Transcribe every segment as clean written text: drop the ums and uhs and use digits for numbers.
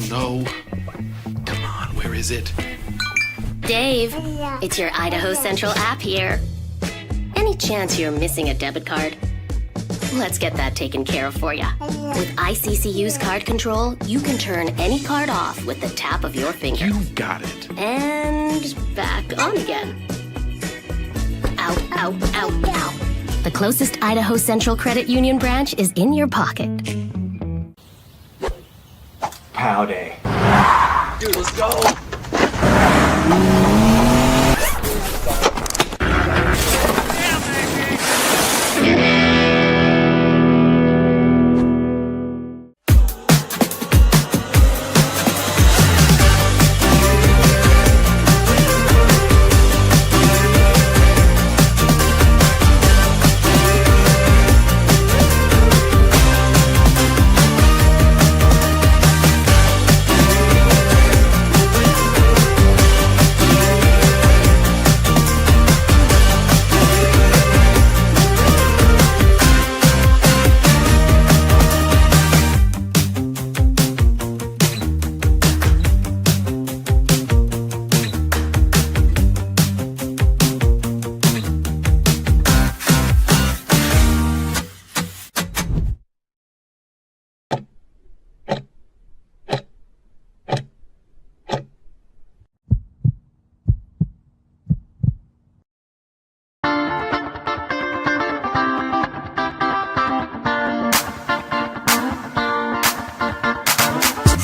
No. Come on, where is it? Dave, it's your Idaho Central app here. Any chance you're missing a debit card? Let's get that taken care of for you. With ICCU's card control, you can turn any card off with the tap of your finger. You got it. And back on again. Out. The closest Idaho Central Credit Union branch is in your pocket. Howdy. Dude, let's go.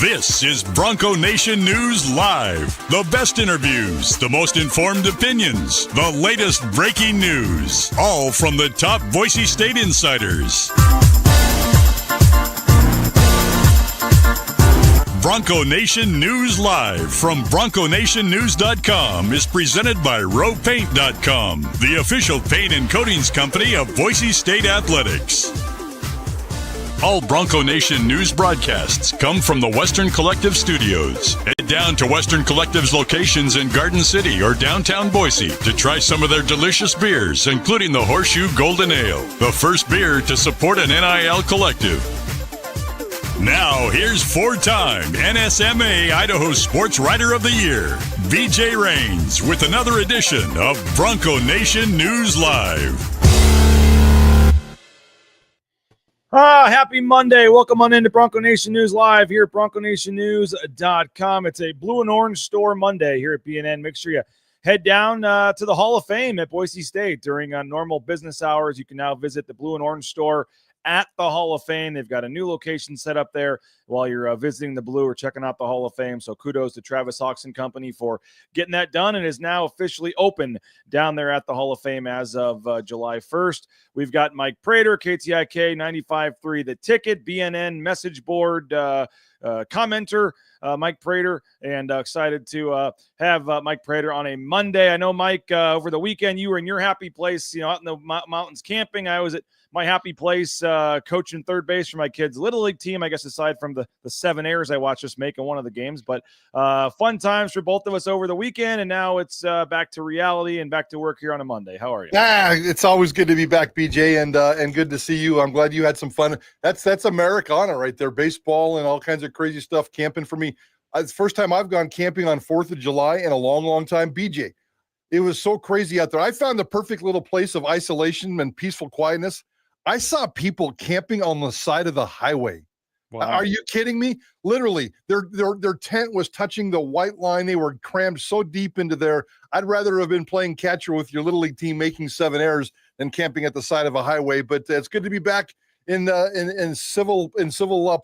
This is Bronco Nation News Live. The best interviews, the most informed opinions, the latest breaking news, all from the top Boise State insiders. Bronco Nation News Live from BroncoNationNews.com is presented by RowPaint.com, the official paint and coatings company of Boise State Athletics. All Bronco Nation news broadcasts come from the Western Collective Studios. Head down to Western Collective's locations in Garden City or downtown Boise to try some of their delicious beers, including the Horseshoe Golden Ale, the first beer to support an NIL collective. Now, here's four-time NSMA Idaho Sports Writer of the Year, BJ Rains, with another edition of Bronco Nation News Live. Happy Monday. Welcome on into Bronco Nation News Live here at BroncoNationNews.com. It's a blue and orange store Monday here at BNN. Make sure you head down to the Hall of Fame at Boise State during normal business hours. You can now visit the blue and orange store at the Hall of Fame. They've got a new location set up there while you're visiting the Blue or checking out the Hall of Fame. So kudos to Travis Hawks and Company for getting that done, and is now officially open down there at the Hall of Fame as of July 1st. We've got Mike Prater, KTIK 95.3 The Ticket, BNN message board commenter, Mike Prater, and excited to have Mike Prater on a Monday. I know, Mike, over the weekend you were in your happy place, out in the mountains camping. I was at my happy place coaching third base for my kids' Little League team, I guess, aside from the 7 errors I watched us make in one of the games. But fun times for both of us over the weekend, and now it's back to reality and back to work here on a Monday. How are you? It's always good to be back, BJ, and good to see you. I'm glad you had some fun. That's Americana right there, baseball and all kinds of crazy stuff, camping for me. It's the first time I've gone camping on 4th of July in a long, long time. BJ, it was so crazy out there. I found the perfect little place of isolation and peaceful quietness. I saw people camping on the side of the highway. Wow. Are you kidding me? Literally, their tent was touching the white line. They were crammed so deep into there. I'd rather have been playing catcher with your Little League team making 7 errors than camping at the side of a highway. But it's good to be back in civil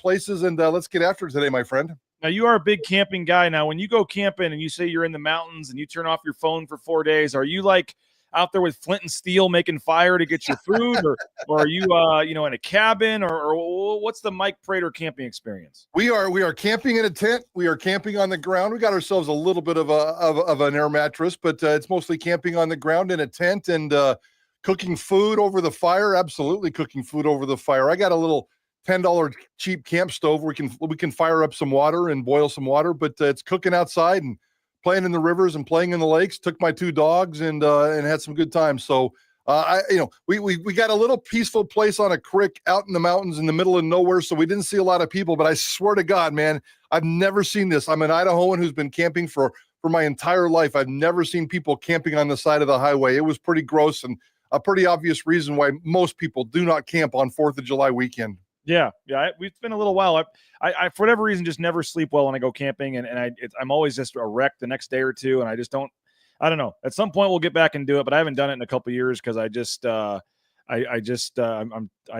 places, and let's get after it today, my friend. Now, you are a big camping guy. Now, when you go camping and you say you're in the mountains and you turn off your phone for 4 days, are you like out there with flint and steel making fire to get your food, or are you in a cabin, or what's the Mike Prater camping experience? We are camping in a tent. We are camping on the ground. We got ourselves a little bit of an air mattress, but it's mostly camping on the ground in a tent and cooking food over the fire. Absolutely cooking food over the fire. I got a little $10 cheap camp stove. We can fire up some water and boil some water, but it's cooking outside and playing in the rivers and playing in the lakes. Took my 2 dogs and had some good times. So We got a little peaceful place on a creek out in the mountains in the middle of nowhere, so we didn't see a lot of people. But I swear to God, man, I've never seen this. I'm an Idahoan who's been camping for my entire life. I've never seen people camping on the side of the highway. It was pretty gross and a pretty obvious reason why most people do not camp on 4th of July weekend. Yeah. It's been a little while. I for whatever reason, just never sleep well when I go camping, and I'm always just a wreck the next day or two, and I just don't. I don't know. At some point, we'll get back and do it, but I haven't done it in a couple of years because I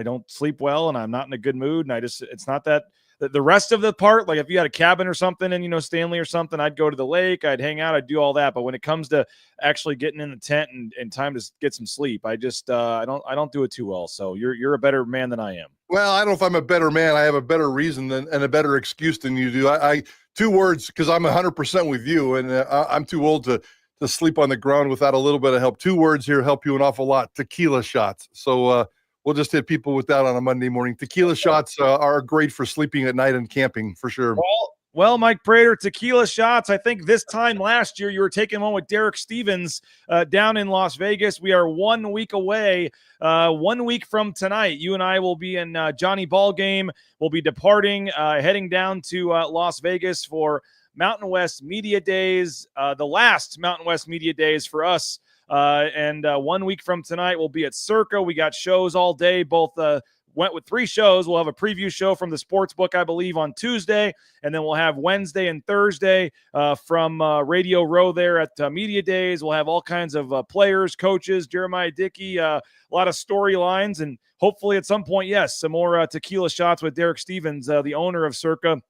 don't sleep well, and I'm not in a good mood, and it's not that. The rest of the part, like if you had a cabin or something and, Stanley or something, I'd go to the lake, I'd hang out, I'd do all that. But when it comes to actually getting in the tent and time to get some sleep, I don't do it too well. So you're a better man than I am. Well, I don't know if I'm a better man. I have a better reason and a better excuse than you do. I 2 words, because I'm 100% with you, and I'm too old to sleep on the ground without a little bit of help. 2 words here help you an awful lot. Tequila shots. So, we'll just hit people with that on a Monday morning. Tequila shots are great for sleeping at night and camping, for sure. Well, Mike Prater, tequila shots. I think this time last year you were taking one with Derek Stevens down in Las Vegas. We are 1 week away. 1 week from tonight, you and I will be in Johnny Ball game. We'll be departing, heading down to Las Vegas for Mountain West Media Days, the last Mountain West Media Days for us. And 1 week from tonight, we'll be at Circa. We got shows all day. Both went with 3 shows. We'll have a preview show from the sports book, I believe, on Tuesday. And then we'll have Wednesday and Thursday from Radio Row there at Media Days. We'll have all kinds of players, coaches, Jeremiah Dickey, a lot of storylines. And hopefully at some point, yes, some more tequila shots with Derek Stevens, the owner of Circa.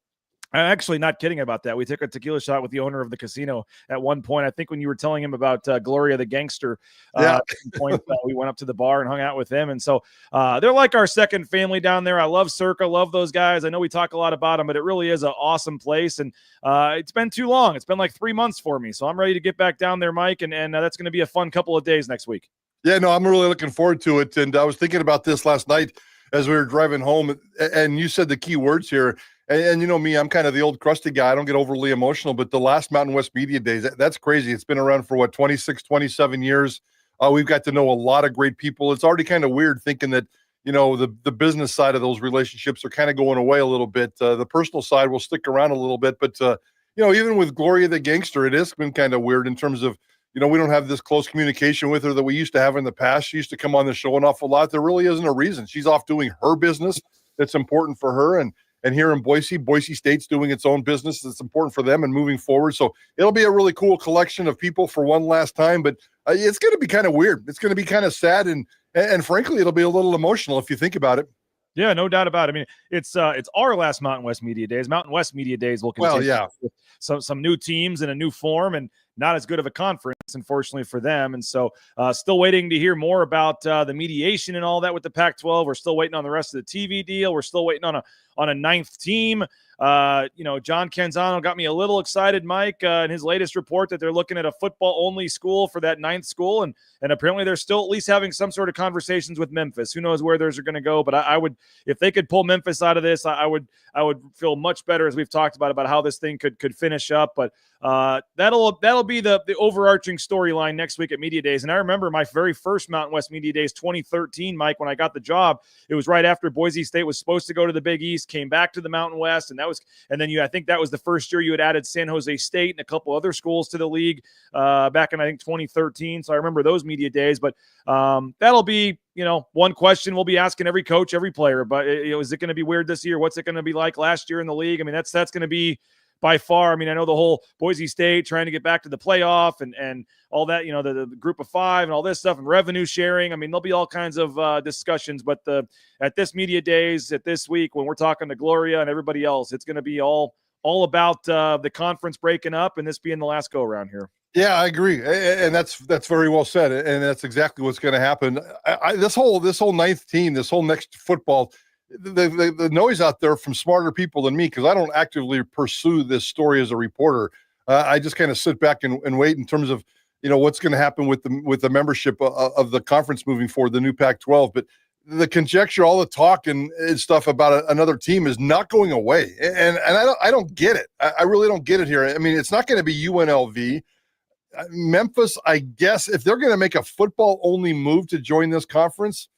I'm actually not kidding about that. We took a tequila shot with the owner of the casino at one point. I think when you were telling him about Gloria the Gangster, at some point, we went up to the bar and hung out with him. And so they're like our second family down there. I love Circa, love those guys. I know we talk a lot about them, but it really is an awesome place. And it's been too long. It's been like 3 months for me. So I'm ready to get back down there, Mike. And that's going to be a fun couple of days next week. Yeah, no, I'm really looking forward to it. And I was thinking about this last night as we were driving home. And you said the key words here. And you know me, I'm kind of the old crusty guy. I don't get overly emotional, but the last Mountain West Media Days, that's crazy. It's been around for 26, 27 years. We've got to know a lot of great people. It's already kind of weird thinking that, the business side of those relationships are kind of going away a little bit. The personal side will stick around a little bit, but even with Gloria the Gangster, it has been kind of weird in terms of, we don't have this close communication with her that we used to have in the past. She used to come on the show an awful lot. There really isn't a reason. She's off doing her business that's important for her. And here in Boise State's doing its own business that's important for them and moving forward. So it'll be a really cool collection of people for one last time, but it's going to be kind of weird. It's going to be kind of sad. And frankly, it'll be a little emotional if you think about it. Yeah, no doubt about it. I mean, it's our last Mountain West Media Days. Mountain West Media Days will continue with some new teams and a new form and not as good of a conference, unfortunately, for them. And so still waiting to hear more about the mediation and all that with the Pac-12. We're still waiting on the rest of the TV deal. We're still waiting on a 9th team. John Canzano got me a little excited, Mike, in his latest report that they're looking at a football-only school for that 9th school, and apparently they're still at least having some sort of conversations with Memphis. Who knows where those are going to go? But I would, if they could pull Memphis out of this, I would feel much better, as we've talked about how this thing could finish up. But that'll be the overarching storyline next week at Media Days. And I remember my very first Mountain West Media Days, 2013, Mike, when I got the job. It was right after Boise State was supposed to go to the Big East, came back to the Mountain West, and I think that was the first year you had added San Jose State and a couple other schools to the league back in, I think, 2013. So I remember those Media Days. But that'll be, one question we'll be asking every coach, every player. But is it going to be weird this year? What's it going to be like last year in the league? I mean, that's going to be by far. I mean, I know the whole Boise State trying to get back to the playoff and all that, the group of 5 and all this stuff and revenue sharing. I mean, there'll be all kinds of discussions, but at this Media Days, at this week, when we're talking to Gloria and everybody else, it's going to be all about the conference breaking up and this being the last go around here. Yeah, I agree. And that's very well said. And that's exactly what's going to happen. This whole 9th team, this whole next football, the noise out there from smarter people than me, because I don't actively pursue this story as a reporter. I just kind of sit back and wait in terms of, what's going to happen with the membership of the conference moving forward, the new Pac-12. But the conjecture, all the talk and stuff about another team is not going away. And I don't get it. I really don't get it here. I mean, it's not going to be UNLV. Memphis, I guess, if they're going to make a football-only move to join this conference,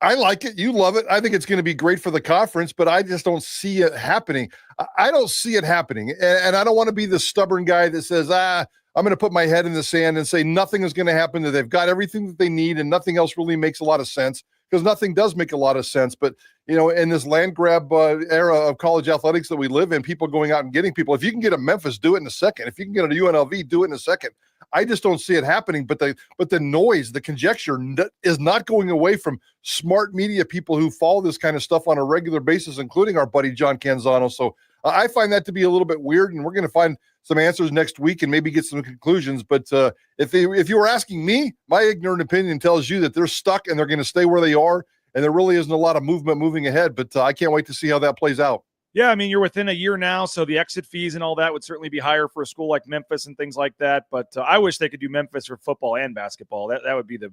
I like it. You love it. I think it's going to be great for the conference, but I just don't see it happening. I don't see it happening. And I don't want to be the stubborn guy that says, I'm going to put my head in the sand and say nothing is going to happen, that they've got everything that they need and nothing else really makes a lot of sense, because nothing does make a lot of sense. But, in this land grab era of college athletics that we live in, people going out and getting people, if you can get a Memphis, do it in a second. If you can get a UNLV, do it in a second. I just don't see it happening. But the noise, the conjecture is not going away from smart media people who follow this kind of stuff on a regular basis, including our buddy John Canzano. So I find that to be a little bit weird, and we're going to find some answers next week and maybe get some conclusions. But if you were asking me, my ignorant opinion tells you that they're stuck and they're going to stay where they are, and there really isn't a lot of movement moving ahead. But I can't wait to see how that plays out. Yeah, I mean, you're within a year now, so the exit fees and all that would certainly be higher for a school like Memphis and things like that. But I wish they could do Memphis for football and basketball. That would be the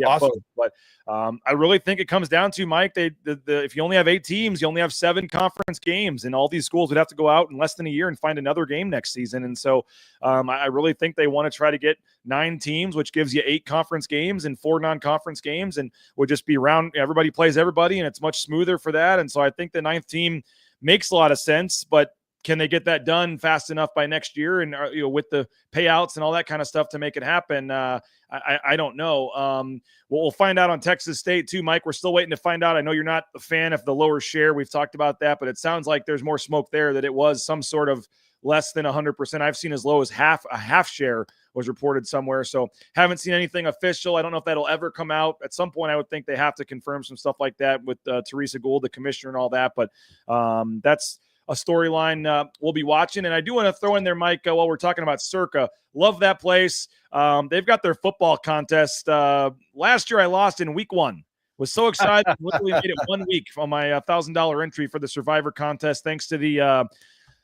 awesome. Both. But I really think it comes down to, Mike, if you only have 8 teams, you only have 7 conference games, and all these schools would have to go out in less than a year and find another game next season. And so I really think they want to try to get 9 teams, which gives you 8 conference games and 4 non-conference games, and would just be around. Everybody plays everybody, and it's much smoother for that. And so I think the 9th team makes a lot of sense, but can they get that done fast enough by next year, and with the payouts and all that kind of stuff to make it happen? I don't know. We'll find out on Texas State too, Mike. We're still waiting to find out. I know you're not a fan of the lower share. We've talked about that, but it sounds like there's more smoke there, that it was some sort of less than 100%. I've seen as low as a half share was reported somewhere. So haven't seen anything official. I don't know if that'll ever come out. At some point, I would think they have to confirm some stuff like that with Teresa Gould, the commissioner, and all that. But that's a storyline we'll be watching. And I do want to throw in there, Mike, while we're talking about Circa. Love that place. They've got their football contest. Last year I lost in week 1. Was so excited. Literally made it 1 week on my $1,000 entry for the Survivor contest, thanks to the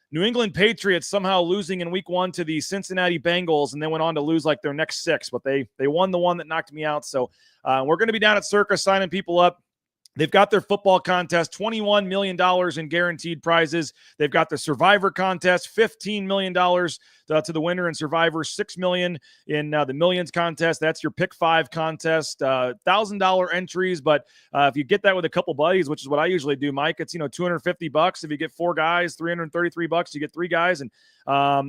New England Patriots somehow losing in week 1 to the Cincinnati Bengals, and then went on to lose like their next 6, but they won the one that knocked me out. So we're going to be down at Circa signing people up. They've got their football contest, $21 million in guaranteed prizes. They've got the Survivor contest, $15 million to the winner in Survivor, $6 million in the Millions contest. That's your Pick 5 contest, $1,000 entries. But if you get that with a couple buddies, which is what I usually do, Mike, it's $250. If you get 4 guys, $333. You get 3 guys, and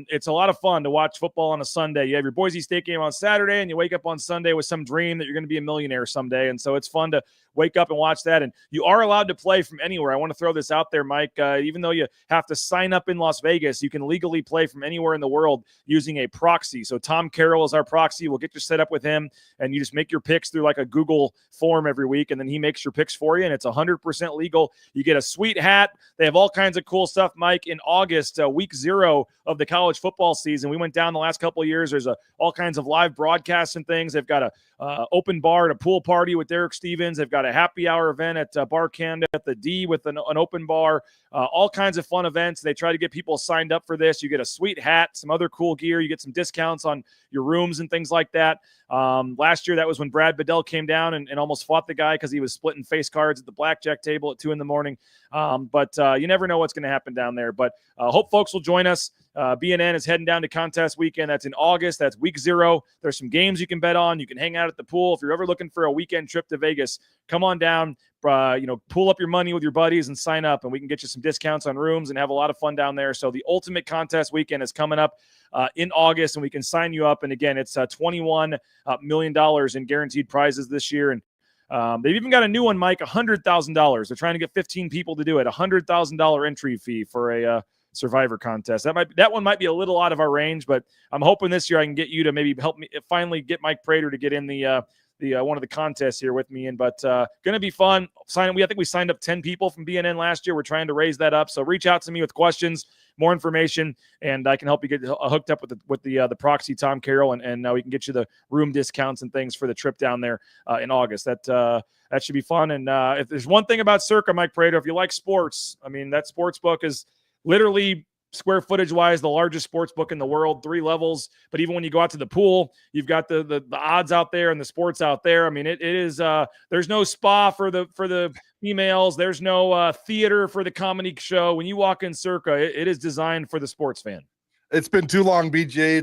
it's a lot of fun to watch football on a Sunday. You have your Boise State game on Saturday, and you wake up on Sunday with some dream that you're going to be a millionaire someday. And so it's fun to wake up and watch that. And you are allowed to play from anywhere. I want to throw this out there, Mike. Even though you have to sign up in Las Vegas, you can legally play from anywhere in the world using a proxy. So Tom Carroll is our proxy. We'll get you set up with him, and you just make your picks through like a Google form every week, and then he makes your picks for you, and it's 100% legal. You get a sweet hat. They have all kinds of cool stuff, Mike. In August, week 0 of the college football season, we went down the last couple of years. There's all kinds of live broadcasts and things. They've got a open bar at a pool party with Derek Stevens. They've got a happy hour event at Bar Canada at the D with an open bar. All kinds of fun events. They try to get people signed up for this. You get a sweet hat, some other cool gear. You get some discounts on your rooms and things like that. Last year, that was when Brad Bedell came down and almost fought the guy because he was splitting face cards at the blackjack table at 2 a.m. But you never know what's going to happen down there. But hope folks will join us. BNN is heading down to contest weekend. That's in August. That's week 0. There's some games you can bet on. You can hang out at the pool. If you're ever looking for a weekend trip to Vegas, come on down. Pool up your money with your buddies and sign up, and we can get you some discounts on rooms and have a lot of fun down there. So the ultimate contest weekend is coming up in August, and we can sign you up. And again, it's $21 million in guaranteed prizes this year. And they've even got a new one, Mike, $100,000. They're trying to get 15 people to do it. $100,000 entry fee for a Survivor contest. That one might be a little out of our range, but I'm hoping this year I can get you to maybe help me finally get Mike Prater to get in the one of the contests here with me. But going to be fun. I think we signed up 10 people from BNN last year. We're trying to raise that up. So reach out to me with questions, more information, and I can help you get hooked up with the proxy, Tom Carroll, and we can get you the room discounts and things for the trip down there in August. That should be fun. And if there's one thing about Circa, Mike Prater, if you like sports, I mean, that sports book is literally square footage wise the largest sports book in the world, 3 levels. But even when you go out to the pool, you've got the odds out there and the sports out there. I mean, it is there's no spa for the females, there's no theater for the comedy show. When you walk in Circa, it is designed for the sports fan. It's been too long, BJ.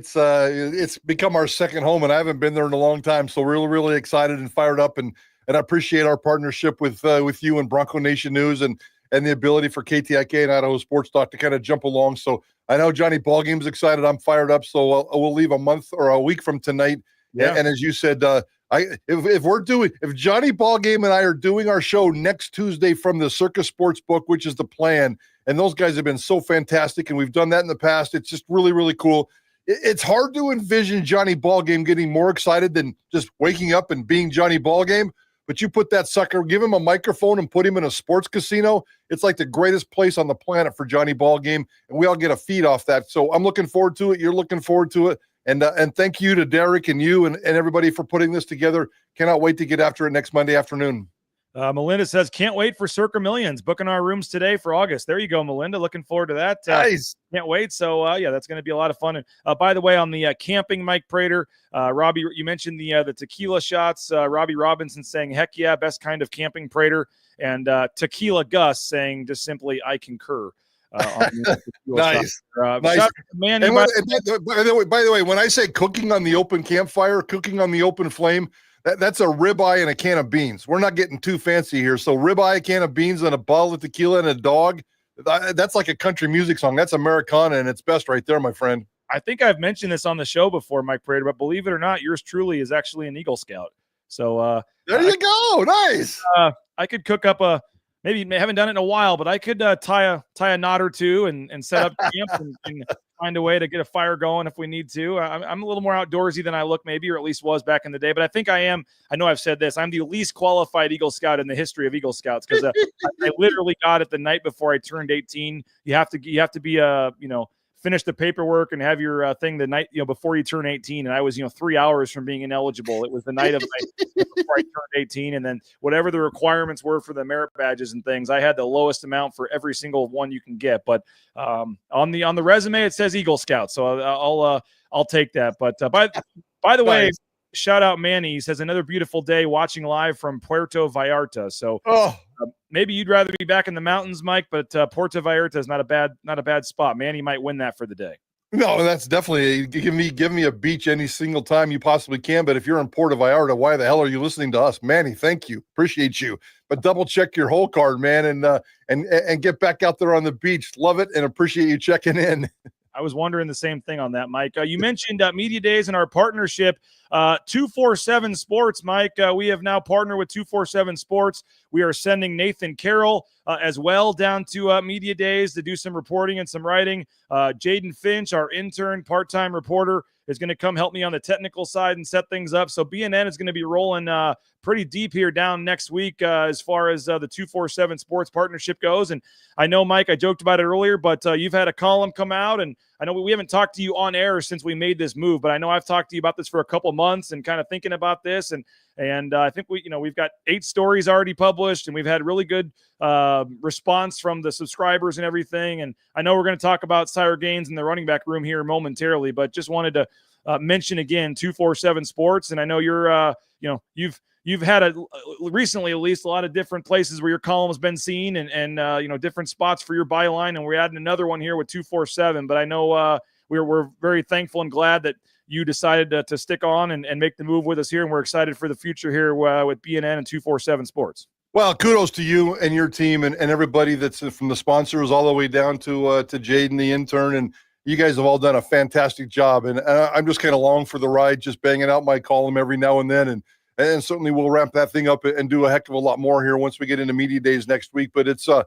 It's become our second home, and I haven't been there in a long time. So really, really excited and fired up, and I appreciate our partnership with you and Bronco Nation News, and the ability for KTIK and Idaho Sports Talk to kind of jump along. So I know Johnny Ballgame's excited. I'm fired up. So we'll leave a month or a week from tonight. Yeah. And as you said, if Johnny Ballgame and I are doing our show next Tuesday from the Circa Sportsbook, which is the plan, and those guys have been so fantastic, and we've done that in the past. It's just really, really cool. It's hard to envision Johnny Ballgame getting more excited than just waking up and being Johnny Ballgame. But you put that sucker, give him a microphone and put him in a sports casino. It's like the greatest place on the planet for Johnny Ballgame, and we all get a feed off that. So I'm looking forward to it. You're looking forward to it. And thank you to Derek and you and everybody for putting this together. Cannot wait to get after it next Monday afternoon. Melinda says, can't wait for Circa Millions. Booking our rooms today for August. There you go, Melinda. Looking forward to that. Nice. Can't wait. So, that's going to be a lot of fun. And by the way, on the camping, Mike Prater, Robbie, you mentioned the tequila shots. Robbie Robinson saying, heck yeah, best kind of camping, Prater. And Tequila Gus saying just simply, I concur. Nice. Nice. Man, by the way, when I say cooking on the open campfire, cooking on the open flame, that's a ribeye and a can of beans. We're not getting too fancy here. So ribeye, a can of beans, and a bottle of tequila and a dog. That's like a country music song. That's Americana, and it's best right there, my friend. I think I've mentioned this on the show before, Mike Prater, but believe it or not, yours truly is actually an Eagle Scout. So there you go. Nice. I could cook up maybe haven't done it in a while, but I could tie a knot or two and set up camp and find a way to get a fire going if we need to. I'm a little more outdoorsy than I look, maybe, or at least was back in the day. But I think I am. I know I've said this. I'm the least qualified Eagle Scout in the history of Eagle Scouts because I literally got it the night before I turned 18. You have to be finish the paperwork and have your thing the night before you turn 18. And I was 3 hours from being ineligible. It was the night of before I turned 18, and then whatever the requirements were for the merit badges and things, I had the lowest amount for every single one you can get. But on the resume it says Eagle Scout, so I'll take that. But by the way, shout out Manny. He says another beautiful day watching live from Puerto Vallarta. So maybe you'd rather be back in the mountains, Mike, but Puerto Vallarta is not a bad spot. Manny might win that for the day. No, that's definitely give me a beach any single time you possibly can. But if you're in Puerto Vallarta, why the hell are you listening to us, Manny? Thank you, appreciate you. But double check your whole card, man, and get back out there on the beach. Love it and appreciate you checking in. I was wondering the same thing on that, Mike. You mentioned Media Days and our partnership, 247 Sports, Mike. We have now partnered with 247 Sports. We are sending Nathan Carroll as well down to Media Days to do some reporting and some writing. Jaden Finch, our intern, part-time reporter, is going to come help me on the technical side and set things up. So BNN is going to be rolling pretty deep here down next week as far as the 247 Sports partnership goes. And I know, Mike, I joked about it earlier, but you've had a column come out, and I know we haven't talked to you on air since we made this move, but I know I've talked to you about this for a couple months and kind of thinking about this. And I think we've got 8 stories already published, and we've had really good response from the subscribers and everything. And I know we're going to talk about Sire Gaines in the running back room here momentarily, but just wanted to mention again 247 Sports. And I know you're you've had recently at least a lot of different places where your column has been seen and different spots for your byline, and we're adding another one here with 247. But I know we're very thankful and glad that you decided to stick on and make the move with us here, and we're excited for the future here with BNN and 247 Sports. Well, kudos to you and your team and everybody that's from the sponsors all the way down to Jaden, the intern, and you guys have all done a fantastic job. And I'm just kind of along for the ride, just banging out my column every now and then. And certainly we'll ramp that thing up and do a heck of a lot more here once we get into Media Days next week. But it's a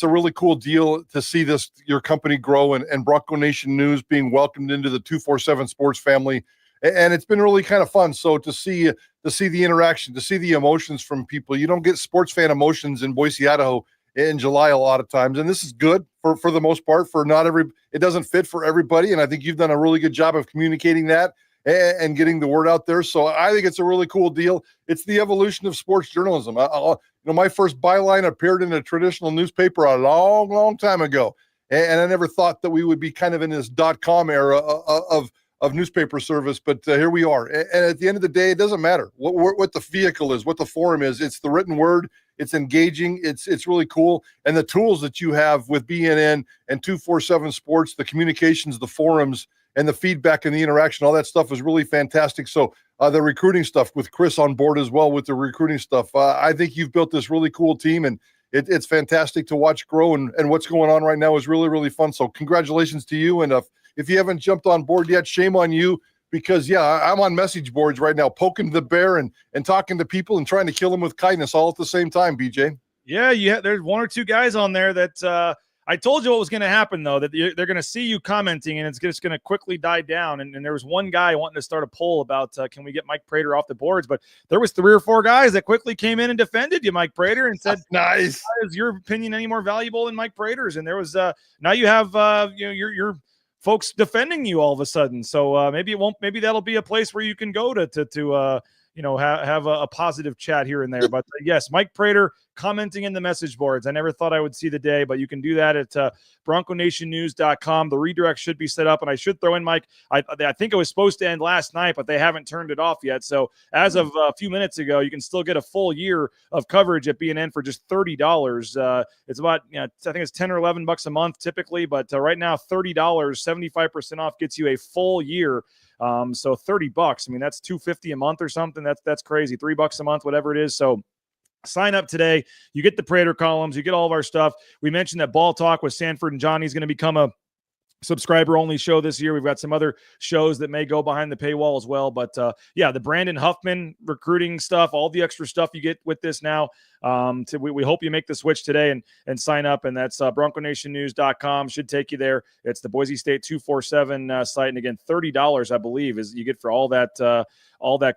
really cool deal to see your company grow and Bronco Nation News being welcomed into the 247 Sports family. And it's been really kind of fun. So to see the interaction, to see the emotions from people. You don't get sports fan emotions in Boise, Idaho in July a lot of times. And this is good for the most part. It doesn't fit for everybody. And I think you've done a really good job of communicating that and getting the word out there. So I think it's a really cool deal. It's the evolution of sports journalism. My first byline appeared in a traditional newspaper a long, long time ago. And I never thought that we would be kind of in this .com era of newspaper service, but here we are. And at the end of the day, it doesn't matter what the vehicle is, what the forum is. It's the written word. It's engaging. It's really cool. And the tools that you have with BNN and 247 Sports, the communications, the forums, and the feedback and the interaction, all that stuff is really fantastic. So the recruiting stuff with Chris on board as well with the recruiting stuff. I think you've built this really cool team, and it's fantastic to watch grow. And what's going on right now is really, really fun. So congratulations to you. And if you haven't jumped on board yet, shame on you. Because, I'm on message boards right now, poking the bear and talking to people and trying to kill them with kindness all at the same time, BJ. Yeah, there's one or two guys on there that I told you what was going to happen, though, that they're going to see you commenting, and it's just going to quickly die down. And there was one guy wanting to start a poll about can we get Mike Prater off the boards, but there was 3 or 4 guys that quickly came in and defended you, Mike Prater, and said, nice. Is your opinion any more valuable than Mike Prater's? And there was now you have your folks defending you all of a sudden. So maybe that'll be a place where you can go to have a positive chat here and there. But yes, Mike Prater commenting in the message boards. I never thought I would see the day, but you can do that at BroncoNationNews.com. The redirect should be set up, and I should throw in, Mike, I think it was supposed to end last night, but they haven't turned it off yet. So as of a few minutes ago, you can still get a full year of coverage at BNN for just $30. It's about, I think it's $10 or $11 a month typically, but right now $30, 75% off gets you a full year. So $30, I mean, that's $250 a month or something. That's crazy. $3 a month, whatever it is. So sign up today. You get the Prater columns. You get all of our stuff. We mentioned that Ball Talk with Sanford and Johnny is going to become a subscriber only show this year. We've got some other shows that may go behind the paywall as well. But the Brandon Huffman recruiting stuff, all the extra stuff you get with this now. We hope you make the switch today and sign up. And that's BroncoNationNews.com. Should take you there. It's the Boise State 247 site. And again, $30, I believe, is you get for all that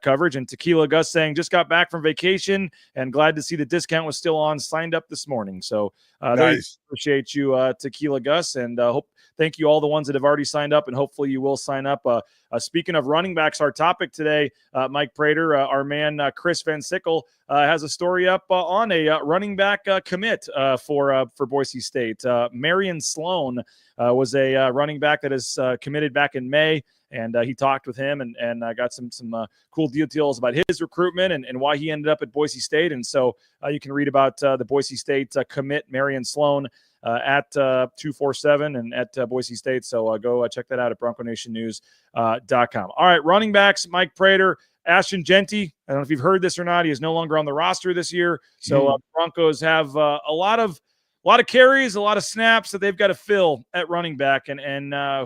coverage. And Tequila Gus saying, just got back from vacation and glad to see the discount was still on, signed up this morning. So nice. Appreciate you, Tequila Gus, and thank you all the ones that have already signed up, and hopefully you will sign up. Speaking of running backs, our topic today, Mike Prater, our man Chris Van Sickle has a story up on a running back commit for Boise State. Marion Sloan was a running back that is committed back in May. And he talked with him and got some cool details about his recruitment and why he ended up at Boise State. And so you can read about the Boise State commit, Marion Sloan, at 247 and at Boise State. So go check that out at BroncoNationNews.com. All right, running backs, Mike Prater, Ashton Jeanty. I don't know if you've heard this or not. He is no longer on the roster this year. So Broncos have a lot of carries, a lot of snaps that they've got to fill at running back. And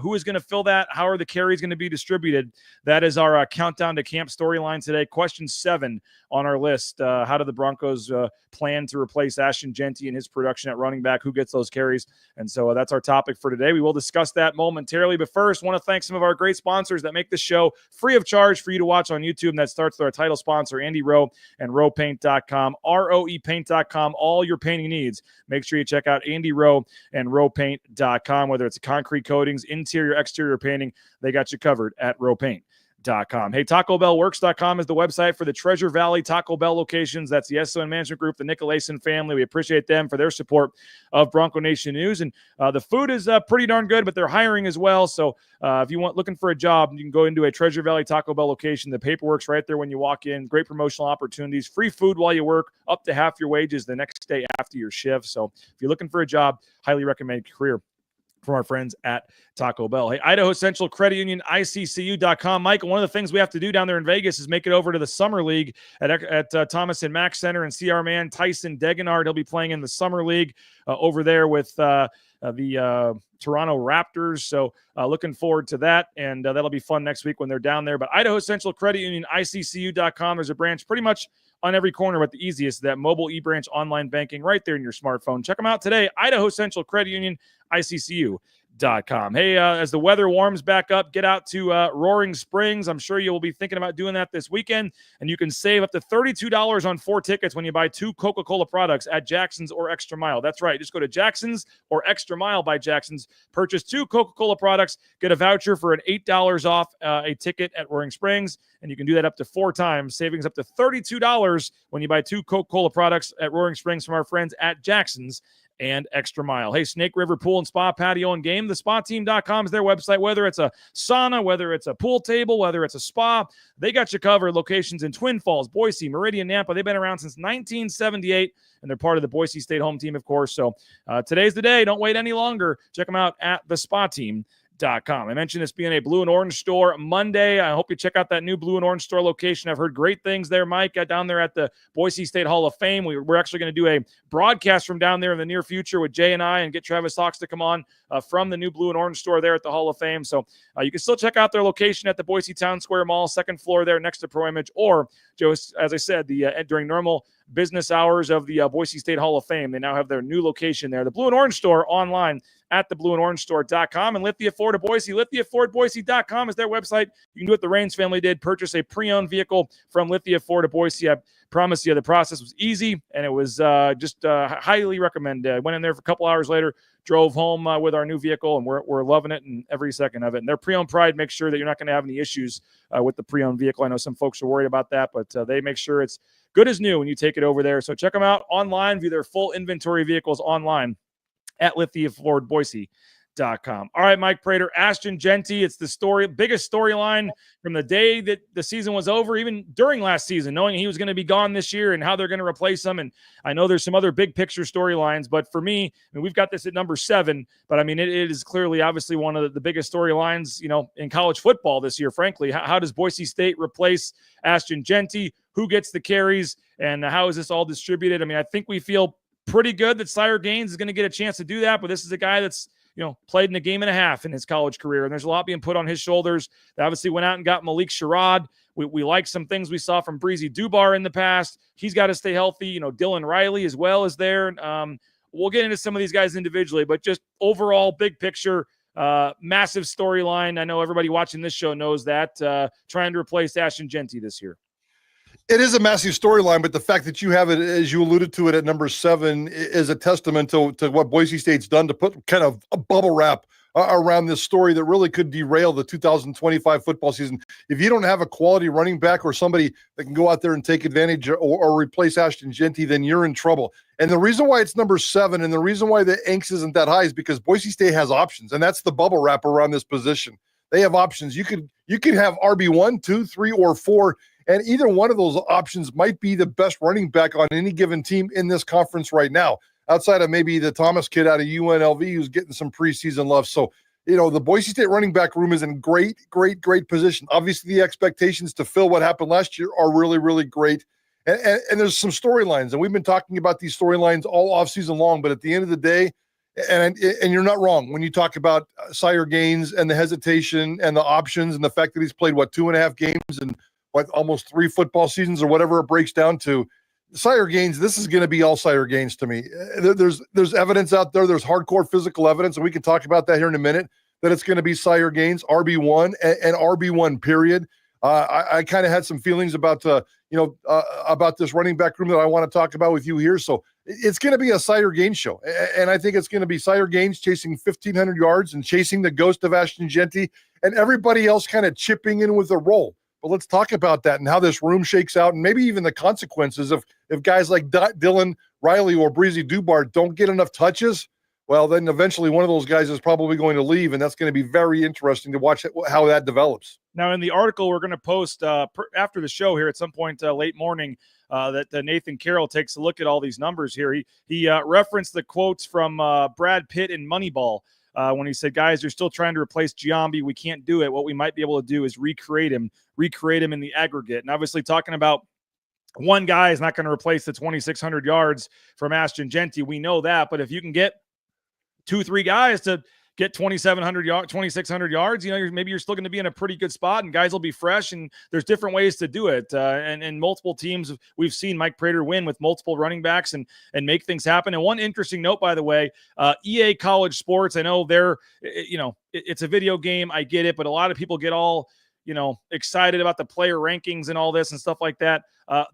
who is going to fill that? How are the carries going to be distributed? That is our countdown to camp storyline today. Question 7 on our list. How do the Broncos plan to replace Ashton Jeanty and his production at running back? Who gets those carries? And so that's our topic for today. We will discuss that momentarily. But first, want to thank some of our great sponsors that make this show free of charge for you to watch on YouTube. And that starts with our title sponsor, Andy Rowe and RowePaint.com, RowePaint.com, all your painting needs. Make sure you check out Andy Rowe and RowePaint.com. Whether it's concrete coatings, interior, exterior painting, they got you covered at RowePaint.com. Hey, TacoBellWorks.com is the website for the Treasure Valley Taco Bell locations. That's the SON Management Group, the Nicolason family. We appreciate them for their support of Bronco Nation News. And the food is pretty darn good, but they're hiring as well. So if you want looking for a job, you can go into a Treasure Valley Taco Bell location. The paperwork's right there when you walk in. Great promotional opportunities, free food while you work, up to half your wages the next day after your shift. So if you're looking for a job, highly recommend career from our friends at Taco Bell. Hey, Idaho Central Credit Union, ICCU.com. Michael, one of the things we have to do down there in Vegas is make it over to the Summer League at Thomas and Mack Center, and see our man Tyson Degenard. He'll be playing in the Summer League over there with the Toronto Raptors. So looking forward to that, and that'll be fun next week when they're down there. But Idaho Central Credit Union, ICCU.com. There's a branch pretty much on every corner, but the easiest, that mobile e-branch online banking right there in your smartphone. Check them out today, Idaho Central Credit Union, ICCU.com. Hey, as the weather warms back up, get out to Roaring Springs. I'm sure you will be thinking about doing that this weekend, and you can save up to $32 on 4 tickets when you buy 2 Coca-Cola products at Jackson's or Extra Mile. That's right. Just go to Jackson's or Extra Mile by Jackson's, purchase 2 Coca-Cola products, get a voucher for an $8 off a ticket at Roaring Springs, and you can do that up to 4 times, savings up to $32 when you buy 2 Coca-Cola products at Roaring Springs from our friends at Jackson's and Extra Mile. Hey, Snake River Pool and Spa Patio and Game. TheSpaTeam.com is their website. Whether it's a sauna, whether it's a pool table, whether it's a spa, they got you covered. Locations in Twin Falls, Boise, Meridian, Nampa. They've been around since 1978, and they're part of the Boise State home team, of course. So today's the day. Don't wait any longer. Check them out at TheSpaTeam.com. I mentioned this being a blue and orange store Monday. I hope you check out that new blue and orange store location. I've heard great things there, Mike, down there at the Boise State Hall of Fame. We're actually going to do a broadcast from down there in the near future with Jay and I, and get Travis Hawks to come on from the new blue and orange store there at the Hall of Fame. So you can still check out their location at the Boise Town Square Mall, second floor there next to Pro Image, or just, as I said, during normal business hours of the Boise State Hall of Fame, they now have their new location there. The blue and orange store online at theblueandorangestore.com, and Lithia Ford of Boise. LithiaFordBoise.com is their website. You can do what the Raines family did, purchase a pre-owned vehicle from Lithia Ford of Boise. I promise you the process was easy, and it was just highly recommended. Went in there for a couple hours later, drove home with our new vehicle, and we're loving it and every second of it. And their pre-owned pride makes sure that you're not going to have any issues with the pre-owned vehicle. I know some folks are worried about that, but they make sure it's good as new when you take it over there. So check them out online, view their full inventory vehicles online at LithiaFordBoise.com. All right, Mike Prater, Ashton Jeanty. It's the biggest storyline from the day that the season was over, even during last season, knowing he was going to be gone this year and how they're going to replace him. And I know there's some other big picture storylines, but for me, I mean, we've got this at number 7, but I mean, it is clearly obviously one of the biggest storylines, in college football this year, frankly. How does Boise State replace Ashton Jeanty? Who gets the carries? And how is this all distributed? I mean, I think we feel pretty good that Sire Gaines is going to get a chance to do that, but this is a guy that's played in a game and a half in his college career, and there's a lot being put on his shoulders. They obviously went out and got Malik Sherrod. We like some things we saw from Breezy Dubar in the past. He's got to stay healthy. Dylan Riley as well is there. We'll get into some of these guys individually, but just overall big picture, massive storyline. I know everybody watching this show knows that, trying to replace Ashton Jeanty this year. It is a massive storyline, but the fact that you have it, as you alluded to it, at number 7 is a testament to what Boise State's done to put kind of a bubble wrap around this story that really could derail the 2025 football season. If you don't have a quality running back or somebody that can go out there and take advantage or replace Ashton Jeanty, then you're in trouble. And the reason why it's number 7 and the reason why the angst isn't that high is because Boise State has options, and that's the bubble wrap around this position. They have options. You could have RB1, 2, 3, or 4. And either one of those options might be the best running back on any given team in this conference right now, outside of maybe the Thomas kid out of UNLV who's getting some preseason love. So, the Boise State running back room is in great position. Obviously, the expectations to fill what happened last year are really, really great. And there's some storylines, and we've been talking about these storylines all offseason long, but at the end of the day, and you're not wrong when you talk about Sire Gaines and the hesitation and the options and the fact that he's played, 2.5 games and almost 3 football seasons or whatever it breaks down to. Sire Gaines, this is going to be all Sire Gaines to me. There's evidence out there. There's hardcore physical evidence, and we can talk about that here in a minute, that it's going to be Sire Gaines, RB1 and RB1 period. I kind of had some feelings about this running back room that I want to talk about with you here. So it's going to be a Sire Gaines show. And I think it's going to be Sire Gaines chasing 1,500 yards and chasing the ghost of Ashton Jeanty, and everybody else kind of chipping in with a role. But let's talk about that and how this room shakes out, and maybe even the consequences of if guys like Dylan Riley or Breezy Dubar don't get enough touches. Well, then eventually one of those guys is probably going to leave, and that's going to be very interesting to watch how that develops. Now, in the article we're going to post after the show here at some point late morning, that Nathan Carroll takes a look at all these numbers here. He referenced the quotes from Brad Pitt in Moneyball. When he said, guys, you're still trying to replace Giambi. We can't do it. What we might be able to do is recreate him in the aggregate. And obviously talking about one guy is not going to replace the 2,600 yards from Ashton Jeanty. We know that. But if you can get 2-3 guys to get 2,600 yards, maybe you're still going to be in a pretty good spot, and guys will be fresh, and there's different ways to do it. And multiple teams, we've seen Mike Prater win with multiple running backs and make things happen. And one interesting note, by the way, EA College Sports, I know it's a video game. I get it, but a lot of people get all, excited about the player rankings and all this and stuff like that.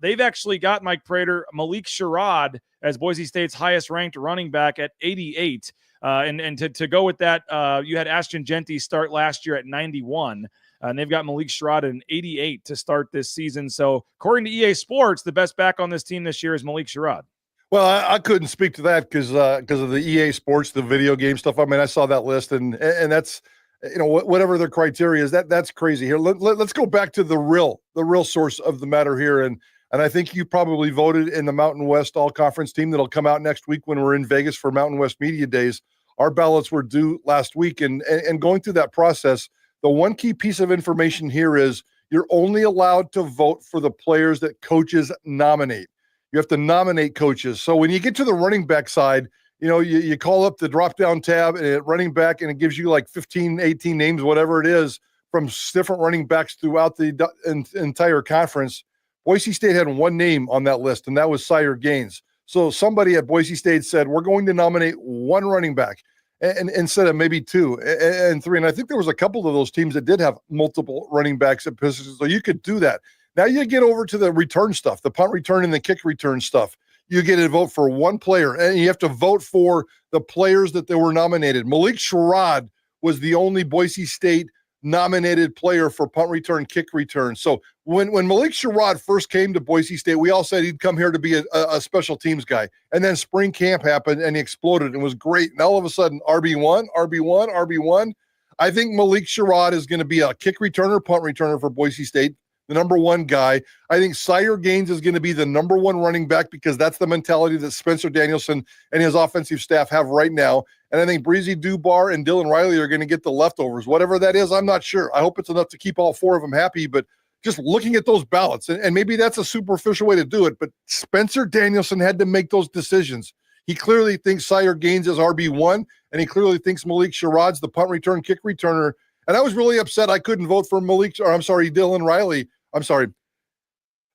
They've actually got Mike Prater, Malik Sherrod as Boise State's highest ranked running back at 88. And to go with that, you had Ashton Jeanty start last year at 91, and they've got Malik Sherrod at an 88 to start this season. So according to EA Sports, the best back on this team this year is Malik Sherrod. Well, I couldn't speak to that because of the EA Sports, the video game stuff. I mean, I saw that list, and that's, whatever their criteria is, that's crazy. Here, let's go back to the real source of the matter here, and I think you probably voted in the Mountain West All Conference team that'll come out next week when we're in Vegas for Mountain West Media Days. Our ballots were due last week, and going through that process, the one key piece of information here is you're only allowed to vote for the players that coaches nominate. You have to nominate coaches. So when you get to the running back side, you call up the drop-down tab and running back, and it gives you like 15, 18 names, whatever it is, from different running backs throughout the entire conference. Boise State had one name on that list, and that was Sire Gaines. So somebody at Boise State said, we're going to nominate one running back and instead of maybe two and three. And I think there was a couple of those teams that did have multiple running backs at positions, so you could do that. Now you get over to the return stuff, the punt return and the kick return stuff. You get to vote for one player, and you have to vote for the players that they were nominated. Malik Sherrod was the only Boise State nominated player for punt return, kick return. So when Malik Sherrod first came to Boise State, we all said he'd come here to be a special teams guy. And then spring camp happened, and he exploded and was great. And all of a sudden, RB1. I think Malik Sherrod is going to be a kick returner, punt returner for Boise State, the number one guy. I think Sire Gaines is going to be the number one running back because that's the mentality that Spencer Danielson and his offensive staff have right now. And I think Breezy Dubar and Dylan Riley are going to get the leftovers. Whatever that is, I'm not sure. I hope it's enough to keep all four of them happy, but just looking at those ballots, and maybe that's a superficial way to do it, but Spencer Danielson had to make those decisions. He clearly thinks Sire Gaines is RB1, and he clearly thinks Malik Sherrod's the punt return, kick returner. And I was really upset I couldn't vote for Dylan Riley.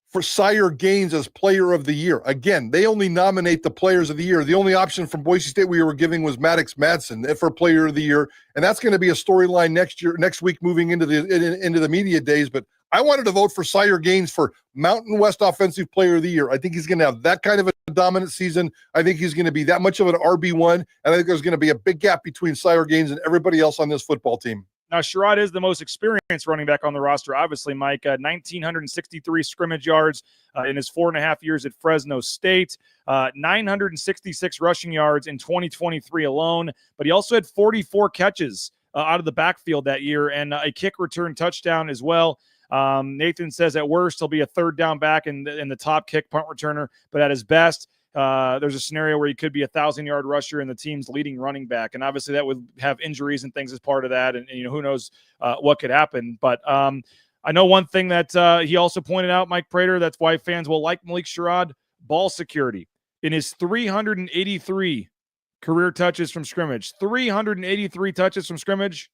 For Sire Gaines as player of the year. Again, they only nominate the players of the year. The only option from Boise State we were giving was Maddox Madsen for player of the year. And that's going to be a storyline next week, moving into the media days. But I wanted to vote for Sire Gaines for Mountain West Offensive Player of the Year. I think he's going to have that kind of a dominant season. I think he's going to be that much of an RB1. And I think there's going to be a big gap between Sire Gaines and everybody else on this football team. Now, Sherrod is the most experienced running back on the roster, obviously, Mike. 1,963 scrimmage yards in his 4.5 years at Fresno State, 966 rushing yards in 2023 alone. But he also had 44 catches out of the backfield that year and a kick return touchdown as well. Nathan says at worst, he'll be a third down back in the top kick punt returner, but at his best, there's a scenario where he could be 1,000-yard rusher and the team's leading running back. And obviously that would have injuries and things as part of that. And who knows what could happen. But I know one thing that he also pointed out, Mike Prater, that's why fans will like Malik Sherrod, ball security. In his 383 career touches from scrimmage, 383 touches from scrimmage,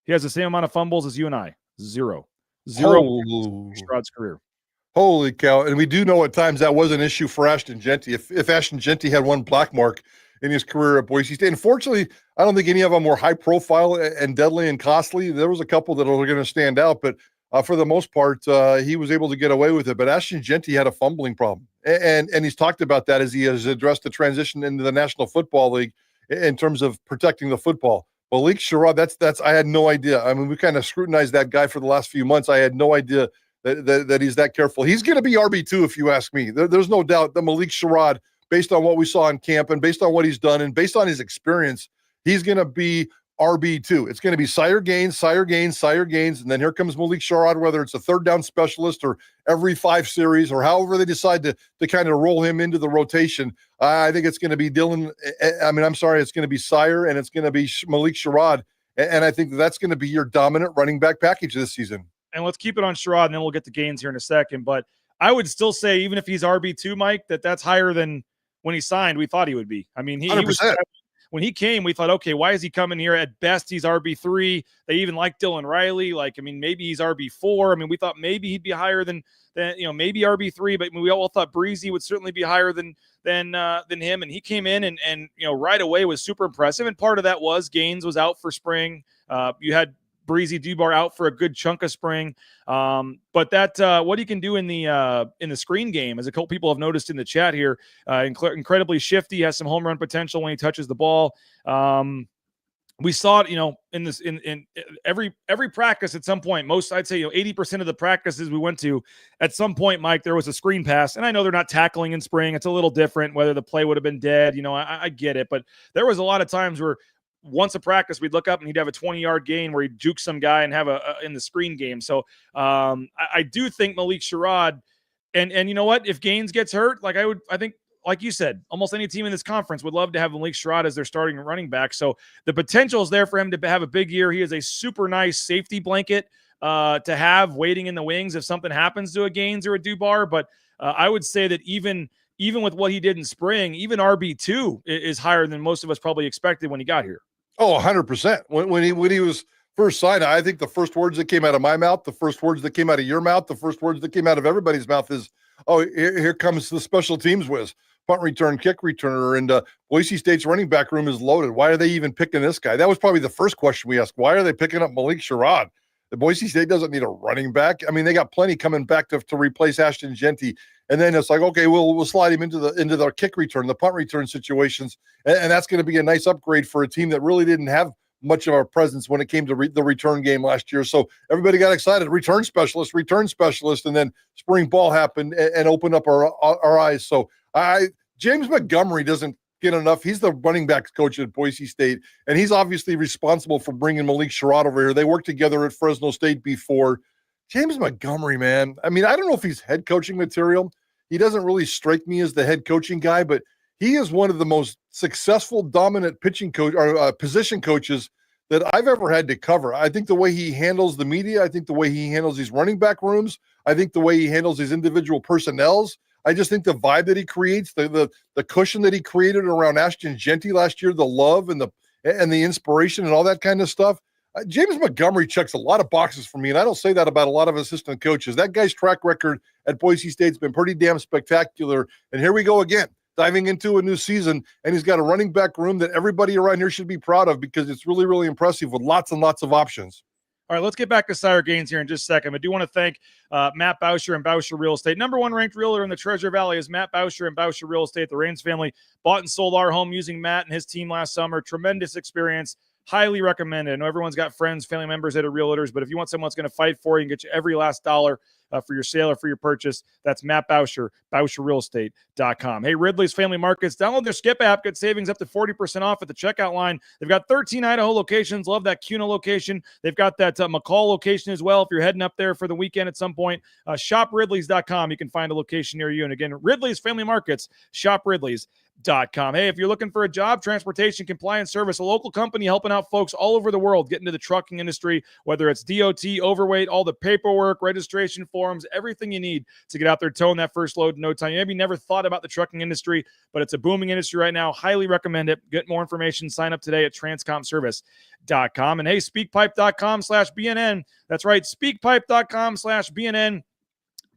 he has the same amount of fumbles as you and I. Zero Sherrod's career. Holy cow. And we do know at times that was an issue for Ashton Jeanty. If Ashton Jeanty had one black mark in his career at Boise State, unfortunately, I don't think any of them were high profile and deadly and costly. There was a couple that are going to stand out, but for the most part, he was able to get away with it. But Ashton Jeanty had a fumbling problem. And he's talked about that as he has addressed the transition into the National Football League in terms of protecting the football. Malik Sherrod, that's I had no idea. I mean, we kind of scrutinized that guy for the last few months. I had no idea that he's that careful. He's going to be RB2 if you ask me. There's no doubt that Malik Sherrod, based on what we saw in camp and based on what he's done and based on his experience, he's going to be RB2. It's going to be Sire Gaines, and then here comes Malik Sherrod, whether it's a third down specialist or every 5 series or however they decide to kind of roll him into the rotation. I think it's going to be it's going to be Sire and it's going to be Malik Sherrod. And I think that's going to be your dominant running back package this season. And let's keep it on Sherrod, and then we'll get to Gaines here in a second. But I would still say, even if he's RB2, Mike, that's higher than when he signed, we thought he would be. I mean, he was, when he came, we thought, okay, why is he coming here? At best, he's RB3. They even like Dylan Riley. Maybe he's RB4. I mean, we thought maybe he'd be higher than maybe RB3, but we all thought Breezy would certainly be higher than him. And he came in and right away was super impressive. And part of that was Gaines was out for spring. You had Breezy Dubar out for a good chunk of spring. But that what he can do in the screen game, as a couple people have noticed in the chat here, incredibly shifty, has some home run potential when he touches the ball. we saw it, in this, in every practice at some point. I'd say, 80% of the practices we went to, at some point, Mike, there was a screen pass. And I know they're not tackling in spring. It's a little different whether the play would have been dead. I get it. But there was a lot of times where once a practice, we'd look up and he'd have a 20-yard gain where he'd juke some guy and have in the screen game. So I do think Malik Sherrod, and you know what? If Gaines gets hurt, I think, like you said, almost any team in this conference would love to have Malik Sherrod as their starting running back. So the potential is there for him to have a big year. He is a super nice safety blanket to have waiting in the wings if something happens to a Gaines or a Dubar. But I would say that even with what he did in spring, even RB2 is higher than most of us probably expected when he got here. Oh, 100%. When he was first signed, I think the first words that came out of my mouth, the first words that came out of your mouth, the first words that came out of everybody's mouth is, oh, here comes the special teams whiz. Punt return, kick returner, and Boise State's running back room is loaded. Why are they even picking this guy? That was probably the first question we asked. Why are they picking up Malik Sherrod? The Boise State doesn't need a running back. I mean, they got plenty coming back to replace Ashton Jeanty. And then it's like, okay, we'll slide him into the kick return, the punt return situations. And that's going to be a nice upgrade for a team that really didn't have much of a presence when it came to the return game last year. So everybody got excited. Return specialist. And then spring ball happened and opened up our eyes. So James Montgomery doesn't get enough. He's the running backs coach at Boise State, and he's obviously responsible for bringing Malik Sherrod over here. They worked together at Fresno State before. James Montgomery, man, I mean, I don't know if he's head coaching material. He doesn't really strike me as the head coaching guy, but he is one of the most successful, dominant pitching coach or position coaches that I've ever had to cover. I think the way he handles the media, I think the way he handles these running back rooms, I think the way he handles these individual personnels, I just think the vibe that he creates, the cushion that he created around Ashton Jeanty last year, the love and the inspiration and all that kind of stuff. James Montgomery checks a lot of boxes for me, and I don't say that about a lot of assistant coaches. That guy's track record at Boise State's been pretty damn spectacular, and here we go again, diving into a new season, and he's got a running back room that everybody around here should be proud of because it's really, really impressive with lots and lots of options. All right, let's get back to Sire Gaines here in just a second. I do want to thank Matt Bauscher and Bauscher Real Estate. Number one ranked realtor in the Treasure Valley is Matt Bauscher and Bauscher Real Estate. The Raines family bought and sold our home using Matt and his team last summer. Tremendous experience. Highly recommended. I know everyone's got friends, family members that are realtors, but if you want someone that's going to fight for you and get you every last dollar for your sale or for your purchase, that's Matt Bauscher, BauscherRealEstate.com. Hey, Ridley's Family Markets. Download their Skip app. Get savings up to 40% off at the checkout line. They've got 13 Idaho locations. Love that Kuna location. They've got that McCall location as well if you're heading up there for the weekend at some point. ShopRidleys.com. You can find a location near you. And again, Ridley's Family Markets, ShopRidleys.com. Hey, if you're looking for a job, transportation, compliance service, a local company helping out folks all over the world get into the trucking industry, whether it's DOT, overweight, all the paperwork, registration forms, everything you need to get out there towing that first load in no time. You maybe never thought about the trucking industry, but it's a booming industry right now. Highly recommend it. Get more information. Sign up today at transcomservice.com. And hey, speakpipe.com/BNN. That's right, speakpipe.com/BNN.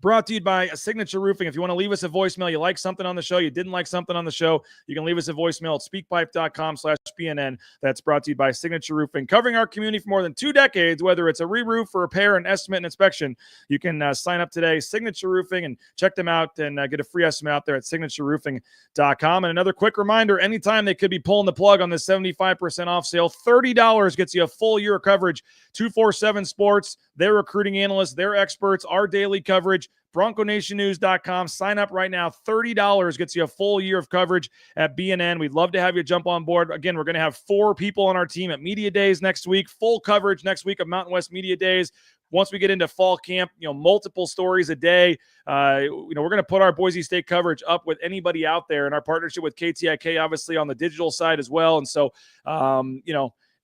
Brought to you by Signature Roofing. If you want to leave us a voicemail, you like something on the show, you didn't like something on the show, you can leave us a voicemail at speakpipe.com/BNN. That's brought to you by Signature Roofing. Covering our community for more than 2 decades, whether it's a re-roof, or repair, an estimate, and inspection, you can sign up today, Signature Roofing, and check them out and get a free estimate out there at signatureroofing.com. And another quick reminder, anytime they could be pulling the plug on this 75% off sale, $30 gets you a full year of coverage. 247 Sports, their recruiting analysts, their experts, our daily coverage. BroncoNationNews.com. Sign up right now. $30 gets you a full year of coverage at BNN. We'd love to have you jump on board. Again, we're going to have 4 people on our team at Media Days next week. Full coverage next week of Mountain West Media Days. Once we get into fall camp, multiple stories a day. We're going to put our Boise State coverage up with anybody out there, and our partnership with KTIK, obviously, on the digital side as well. And so,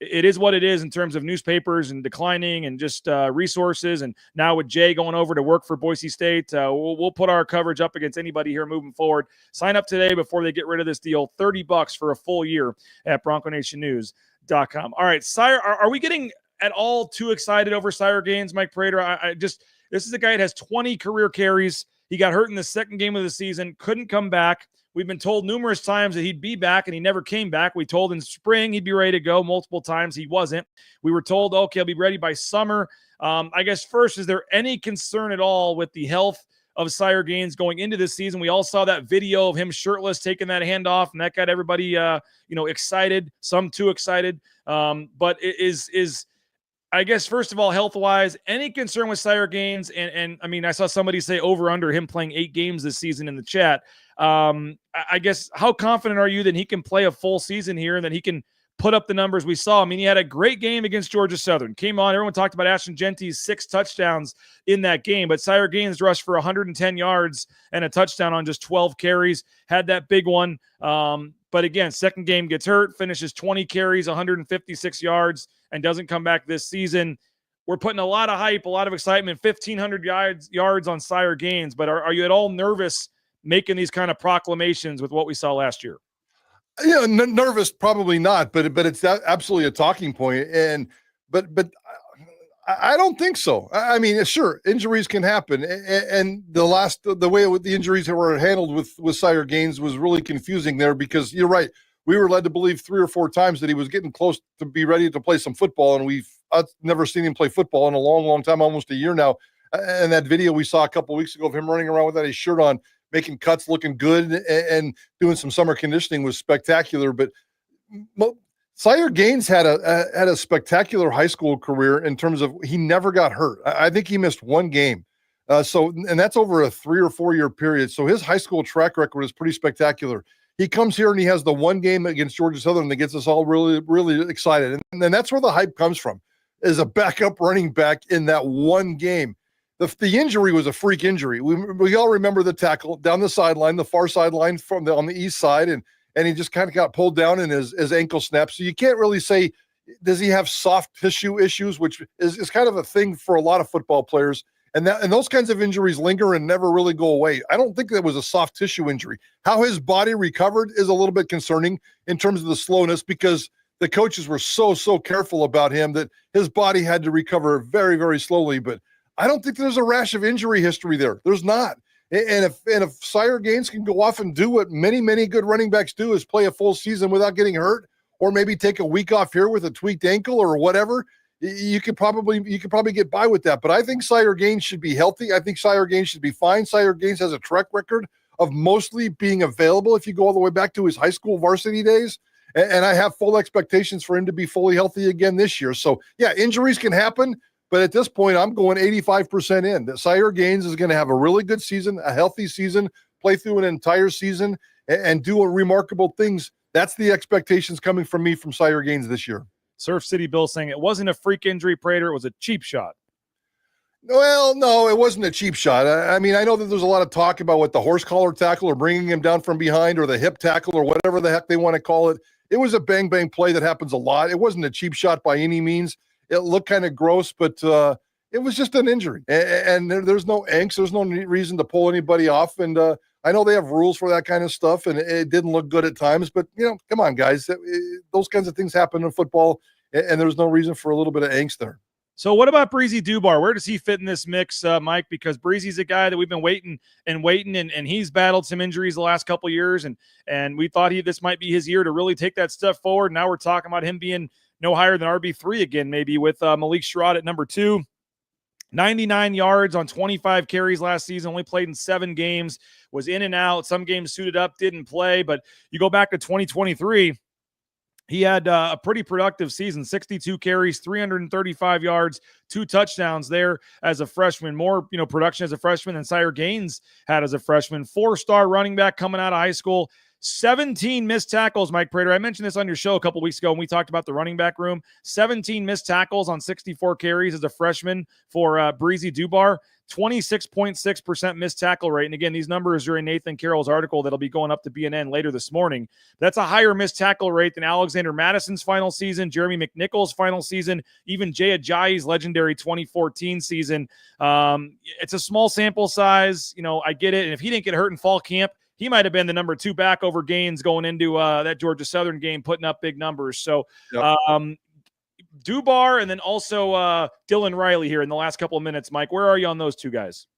it is what it is in terms of newspapers and declining and just resources. And now with Jay going over to work for Boise State, we'll put our coverage up against anybody here moving forward. Sign up today before they get rid of this deal. $30 for a full year at BroncoNationNews.com. All right, Sire, are we getting at all too excited over Sire Gaines, Mike Prater? This is a guy that has 20 career carries. He got hurt in the second game of the season, couldn't come back. We've been told numerous times that he'd be back, and he never came back. We told in spring he'd be ready to go. Multiple times he wasn't. We were told, okay, he'll be ready by summer. I guess first, is there any concern at all with the health of Sire Gaines going into this season. We all saw that video of him shirtless taking that handoff, and that got everybody, excited. Some too excited. But it is I guess, first of all, health-wise, any concern with Sire Gaines? And I mean, I saw somebody say over/under him playing 8 games this season in the chat. I guess, how confident are you that he can play a full season here and that he can put up the numbers we saw? I mean, he had a great game against Georgia Southern. Came on, everyone talked about Ashton Jeanty's 6 touchdowns in that game, but Sire Gaines rushed for 110 yards and a touchdown on just 12 carries, had that big one. But again, second game gets hurt, finishes 20 carries, 156 yards, and doesn't come back this season. We're putting a lot of hype, a lot of excitement, 1,500 yards on Sire Gaines, but are you at all nervous making these kind of proclamations with what we saw last year? Yeah, nervous, probably not, but it's absolutely a talking point. But I don't think so. I mean, sure, injuries can happen, and the way the injuries that were handled with Sire Gaines was really confusing there, because you're right. We were led to believe 3 or 4 times that he was getting close to be ready to play some football, and I've never seen him play football in a long, long time, almost a year now. And that video we saw a couple of weeks ago of him running around without his shirt on, making cuts, looking good, and doing some summer conditioning was spectacular. But Sire Gaines had a spectacular high school career in terms of he never got hurt. I think he missed 1 game. And that's over a 3 or 4 year period. So his high school track record is pretty spectacular. He comes here and he has the 1 game against Georgia Southern that gets us all really, really excited. And then that's where the hype comes from, is a backup running back in that 1 game. The injury was a freak injury. We all remember the tackle down the sideline, the far sideline on the east side, and he just kind of got pulled down and his ankle snapped. So you can't really say, does he have soft tissue issues, which is kind of a thing for a lot of football players. And those kinds of injuries linger and never really go away. I don't think that was a soft tissue injury. How his body recovered is a little bit concerning in terms of the slowness, because the coaches were so careful about him that his body had to recover very, very slowly. But I don't think there's a rash of injury history there. There's not. And if Sire Gaines can go off and do what many, many good running backs do, is play a full season without getting hurt, or maybe take a week off here with a tweaked ankle or whatever, you could probably get by with that. But I think Sire Gaines should be healthy. I think Sire Gaines should be fine. Sire Gaines has a track record of mostly being available if you go all the way back to his high school varsity days. And I have full expectations for him to be fully healthy again this year. So, yeah, injuries can happen. But at this point, I'm going 85% in that Sire Gaines is going to have a really good season, a healthy season, play through an entire season, and do remarkable things. That's the expectations coming from me from Sire Gaines this year. Surf City Bill saying it wasn't a freak injury, Prater. It was a cheap shot. Well, no, it wasn't a cheap shot. I mean, I know that there's a lot of talk about what the horse collar tackle or bringing him down from behind or the hip tackle or whatever the heck they want to call it. It was a bang play that happens a lot. It wasn't a cheap shot by any means. It looked kind of gross, but it was just an injury. And there's no angst. There's no reason to pull anybody off. And I know they have rules for that kind of stuff, and it didn't look good at times. But, come on, guys. Those kinds of things happen in football, and there's no reason for a little bit of angst there. So what about Breezy Dubar? Where does he fit in this mix, Mike? Because Breezy's a guy that we've been waiting, and he's battled some injuries the last couple of years, and we thought this might be his year to really take that step forward. Now we're talking about him being no higher than RB3 again, maybe, with Malik Sherrod at number 2. 99 yards on 25 carries last season, only played in 7 games, was in and out. Some games suited up, didn't play. But you go back to 2023, he had a pretty productive season, 62 carries, 335 yards, 2 touchdowns there as a freshman. More, production as a freshman than Sire Gaines had as a freshman. 4-star running back coming out of high school. 17 missed tackles, Mike Prater. I mentioned this on your show a couple weeks ago when we talked about the running back room. 17 missed tackles on 64 carries as a freshman for Breezy Dubar. 26.6% missed tackle rate. And again, these numbers are in Nathan Carroll's article that'll be going up to BNN later this morning. That's a higher missed tackle rate than Alexander Madison's final season, Jeremy McNichols' final season, even Jay Ajayi's legendary 2014 season. It's a small sample size. I get it. And if he didn't get hurt in fall camp, he might have been the number 2 back over Gaines going into that Georgia Southern game, putting up big numbers. So yep. Dubar and then also Dylan Riley here in the last couple of minutes. Mike, where are you on those 2 guys?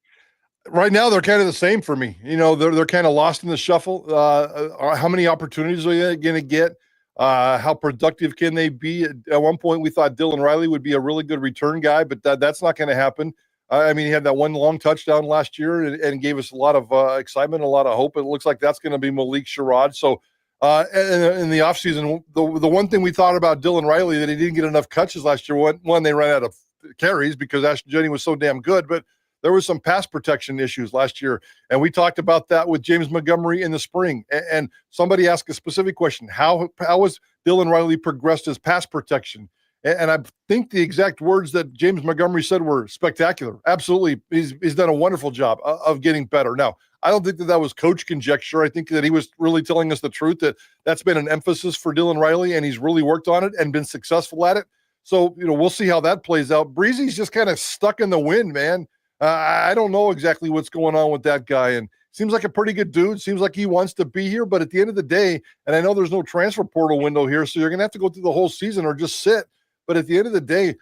Right now, they're kind of the same for me. They're kind of lost in the shuffle. How many opportunities are they going to get? How productive can they be? At one point, we thought Dylan Riley would be a really good return guy, but that's not going to happen. I mean, he had that one long touchdown last year and gave us a lot of excitement, a lot of hope. It looks like that's going to be Malik Sherrod. So in the offseason, the one thing we thought about Dylan Riley, that he didn't get enough catches last year. One, they ran out of carries because Ashton Jeanty was so damn good, but there was some pass protection issues last year. And we talked about that with James Montgomery in the spring. And somebody asked a specific question. How has Dylan Riley progressed his pass protection? And I think the exact words that James Montgomery said were spectacular. Absolutely. He's done a wonderful job of getting better. Now, I don't think that was coach conjecture. I think that he was really telling us the truth, that that's been an emphasis for Dylan Riley, and he's really worked on it and been successful at it. So, we'll see how that plays out. Breezy's just kind of stuck in the wind, man. I don't know exactly what's going on with that guy, and seems like a pretty good dude. Seems like he wants to be here, but at the end of the day, and I know there's no transfer portal window here, so you're going to have to go through the whole season or just sit. But at the end of the day,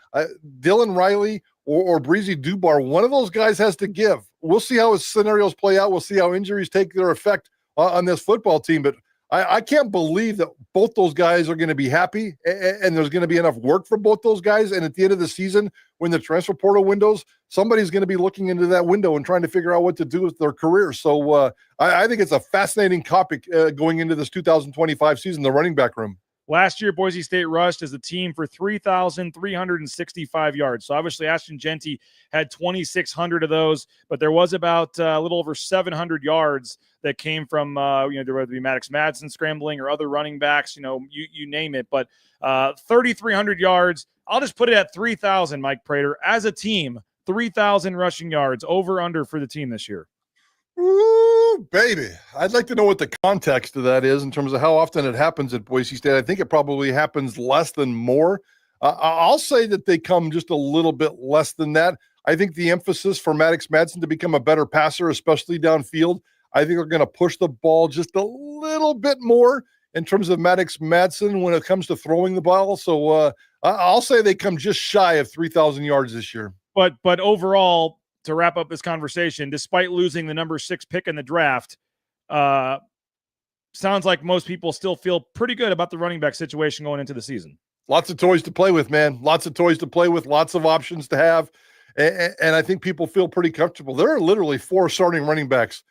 Dylan Riley or Breezy Dubar, one of those guys has to give. We'll see how his scenarios play out. We'll see how injuries take their effect on this football team, but I can't believe that both those guys are going to be happy and there's going to be enough work for both those guys. And at the end of the season, when the transfer portal windows, somebody's going to be looking into that window and trying to figure out what to do with their career. So I think it's a fascinating topic going into this 2025 season, the running back room. Last year, Boise State rushed as a team for 3,365 yards. So obviously, Ashton Jeanty had 2,600 of those, but there was about a little over 700 yards that came from, there would be Maddox Madsen scrambling or other running backs, you name it. But 3,300 yards, I'll just put it at 3,000, Mike Prater. As a team, 3,000 rushing yards, over, under for the team this year. Ooh, baby. I'd like to know what the context of that is in terms of how often it happens at Boise State. I think it probably happens less than more. I'll say that they come just a little bit less than that. I think the emphasis for Maddox Madsen to become a better passer, especially downfield, I think they're going to push the ball just a little bit more in terms of Maddox Madsen when it comes to throwing the ball. So I'll say they come just shy of 3,000 yards this year. But overall, to wrap up this conversation, despite losing the number 6 pick in the draft, sounds like most people still feel pretty good about the running back situation going into the season. Lots of toys to play with, man. Lots of toys to play with, lots of options to have. And I think people feel pretty comfortable. There are literally 4 starting running backs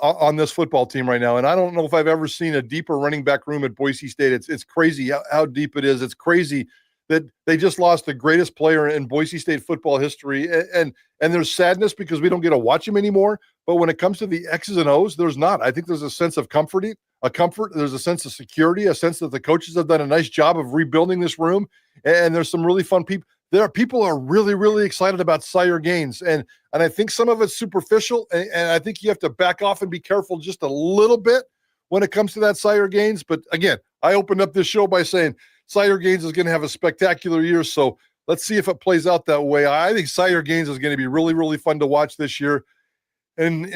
on this football team right now. And I don't know if I've ever seen a deeper running back room at Boise State. It's crazy how deep it is. It's crazy that they just lost the greatest player in Boise State football history. And there's sadness because we don't get to watch him anymore. But when it comes to the X's and O's, there's not. I think there's a sense of comfort. There's a sense of security, a sense that the coaches have done a nice job of rebuilding this room. And there's some really fun people. People are really, really excited about Sire Gaines. And I think some of it's superficial. And I think you have to back off and be careful just a little bit when it comes to that Sire Gaines. But again, I opened up this show by saying Sire Gaines is going to have a spectacular year. So let's see if it plays out that way. I think Sire Gaines is going to be really, really fun to watch this year. And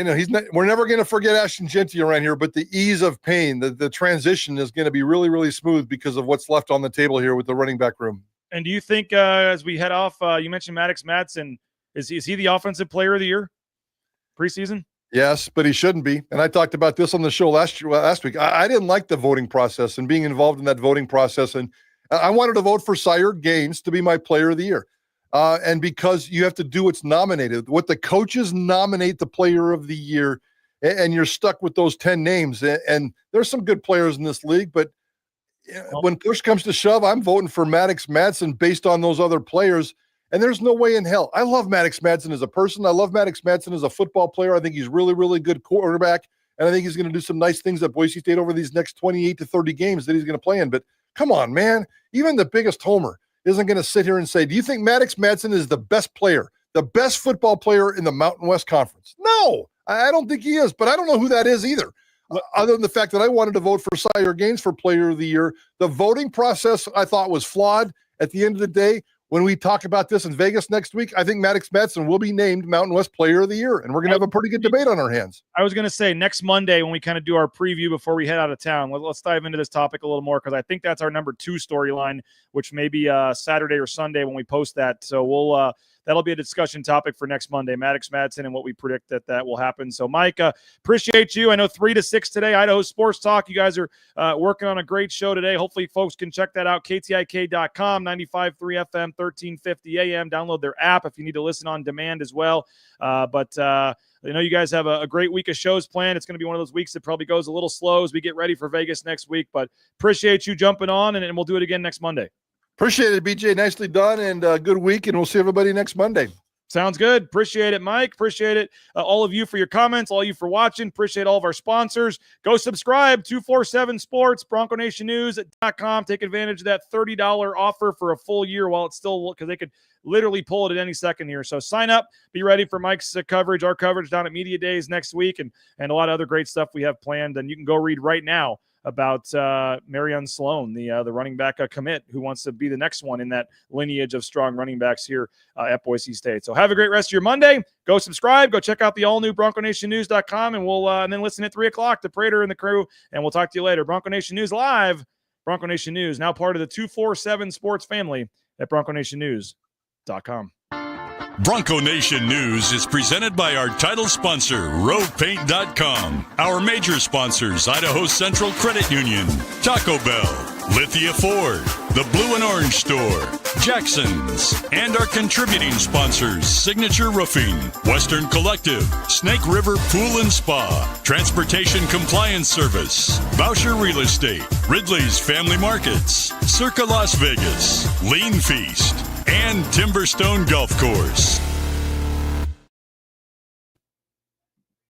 we're never going to forget Ashton Jeanty around here, but the ease of pain, the transition is going to be really, really smooth because of what's left on the table here with the running back room. And do you think as we head off, you mentioned Maddox Madsen, is he the offensive player of the year preseason? Yes, but he shouldn't be. And I talked about this on the show last week. I didn't like the voting process and being involved in that voting process. And I wanted to vote for Sire Gaines to be my player of the year. And because you have to do what's nominated, what the coaches nominate the player of the year, and you're stuck with those 10 names. And there's some good players in this league, but when push comes to shove, I'm voting for Maddox Madsen based on those other players. And there's no way in hell. I love Maddox Madsen as a person. I love Maddox Madsen as a football player. I think he's really, really good quarterback. And I think he's going to do some nice things at Boise State over these next 28 to 30 games that he's going to play in. But come on, man. Even the biggest homer isn't going to sit here and say, do you think Maddox Madsen is the best player, the best football player in the Mountain West Conference? No, I don't think he is, but I don't know who that is either. Other than the fact that I wanted to vote for Sire Gaines for player of the year. The voting process I thought was flawed. At the end of the day, when we talk about this in Vegas next week, I think Maddox Madsen will be named Mountain West player of the year, and we're going to have a pretty good debate on our hands. I was going to say next Monday when we kind of do our preview before we head out of town, let's dive into this topic a little more because I think that's our number 2 storyline, which may be Saturday or Sunday when we post that. So that'll be a discussion topic for next Monday, Maddox Madsen and what we predict that will happen. So, Mike, appreciate you. I know 3 to 6 today, Idaho Sports Talk. You guys are working on a great show today. Hopefully, folks can check that out, KTIK.com, 95.3 FM, 1350 AM. Download their app if you need to listen on demand as well. I know you guys have a great week of shows planned. It's going to be one of those weeks that probably goes a little slow as we get ready for Vegas next week. But appreciate you jumping on, and we'll do it again next Monday. Appreciate it, BJ. Nicely done, and good week, and we'll see everybody next Monday. Sounds good. Appreciate it, Mike. Appreciate it. All of you for your comments, all of you for watching. Appreciate all of our sponsors. Go subscribe, 247 Sports, BroncoNationNews.com. Take advantage of that $30 offer for a full year while it's still, because they could literally pull it at any second here. So sign up, be ready for Mike's coverage, our coverage down at Media Days next week, and a lot of other great stuff we have planned. And you can go read right now about Marion Sloan, the running back commit, who wants to be the next one in that lineage of strong running backs here at Boise State. So have a great rest of your Monday. Go subscribe. Go check out the all-new BroncoNationNews.com, and we'll and then listen at 3 o'clock to Prater and the crew, and we'll talk to you later. Bronco Nation News Live. Bronco Nation News, now part of the 247 Sports family at BroncoNationNews.com. Bronco Nation News is presented by our title sponsor, RovePaint.com. Our major sponsors, Idaho Central Credit Union, Taco Bell, Lithia Ford, the Blue and Orange Store, Jackson's, and our contributing sponsors, Signature Roofing, Western Collective, Snake River Pool and Spa, Transportation Compliance Service, Boucher Real Estate, Ridley's Family Markets, Circa Las Vegas, Lean Feast, and Timberstone Golf Course.